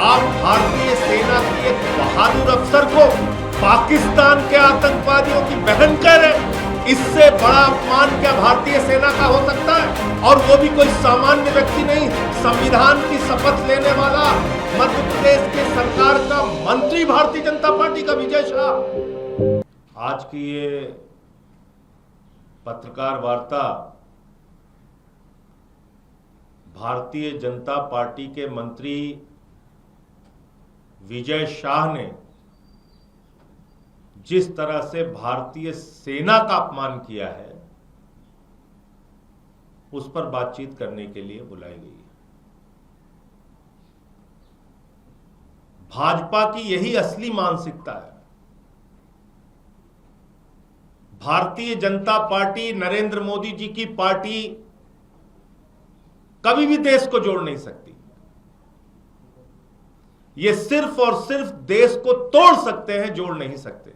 आप भारतीय सेना के एक बहादुर अफसर को पाकिस्तान के आतंकवादियों की बहन कह रहे, इससे बड़ा अपमान क्या भारतीय सेना का हो सकता है? और वो भी कोई सामान्य व्यक्ति नहीं, संविधान की शपथ लेने वाला मध्य प्रदेश के सरकार का मंत्री, भारतीय जनता पार्टी का विजय शाह। आज की ये पत्रकार वार्ता भारतीय जनता पार्टी के मंत्री विजय शाह ने जिस तरह से भारतीय सेना का अपमान किया है, उस पर बातचीत करने के लिए बुलाई गई है। भाजपा की यही असली मानसिकता है। भारतीय जनता पार्टी, नरेंद्र मोदी जी की पार्टी कभी भी देश को जोड़ नहीं सकती। ये सिर्फ और सिर्फ देश को तोड़ सकते हैं, जोड़ नहीं सकते।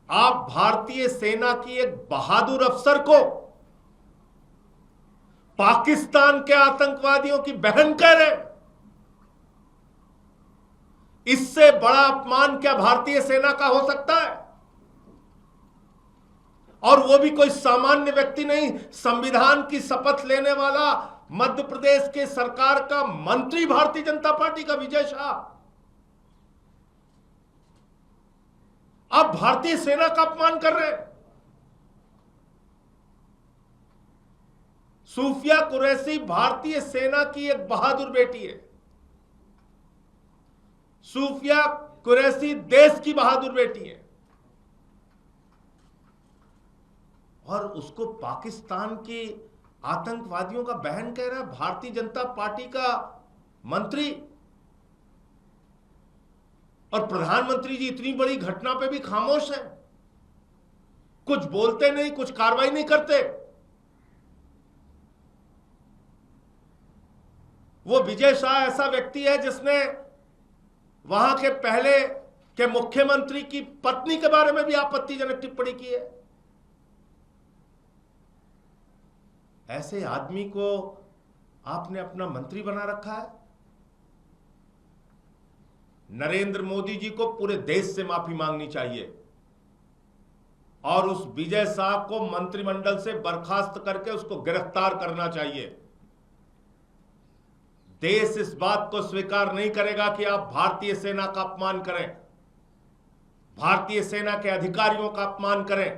आप भारतीय सेना की एक बहादुर अफसर को पाकिस्तान के आतंकवादियों की बहन कह रहे, इससे बड़ा अपमान क्या भारतीय सेना का हो सकता है? और वो भी कोई सामान्य व्यक्ति नहीं, संविधान की शपथ लेने वाला मध्य प्रदेश के सरकार का मंत्री, भारतीय जनता पार्टी का विजय शाह। आप भारतीय सेना का अपमान कर रहे हैं। सूफिया कुरैशी भारतीय सेना की एक बहादुर बेटी है। सूफिया कुरैशी देश की बहादुर बेटी है, और उसको पाकिस्तान के आतंकवादियों का बहन कह रहा है भारतीय जनता पार्टी का मंत्री। और प्रधानमंत्री जी इतनी बड़ी घटना पे भी खामोश हैं, कुछ बोलते नहीं, कुछ कार्रवाई नहीं करते। वो विजय शाह ऐसा व्यक्ति है जिसने वहां के पहले के मुख्यमंत्री की पत्नी के बारे में भी आपत्तिजनक टिप्पणी की है। ऐसे आदमी को आपने अपना मंत्री बना रखा है। नरेंद्र मोदी जी को पूरे देश से माफी मांगनी चाहिए और उस विजय शाह को मंत्रिमंडल से बर्खास्त करके उसको गिरफ्तार करना चाहिए। देश इस बात को स्वीकार नहीं करेगा कि आप भारतीय सेना का अपमान करें, भारतीय सेना के अधिकारियों का अपमान करें,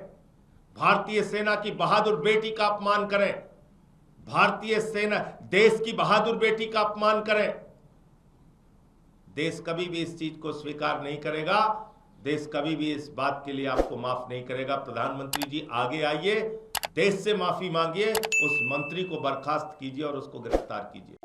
भारतीय सेना की बहादुर बेटी का अपमान करें, भारतीय सेना देश की बहादुर बेटी का अपमान करें। देश कभी भी इस चीज को स्वीकार नहीं करेगा। देश कभी भी इस बात के लिए आपको माफ नहीं करेगा। प्रधानमंत्री जी आगे आइए, देश से माफी मांगिए, उस मंत्री को बर्खास्त कीजिए और उसको गिरफ्तार कीजिए।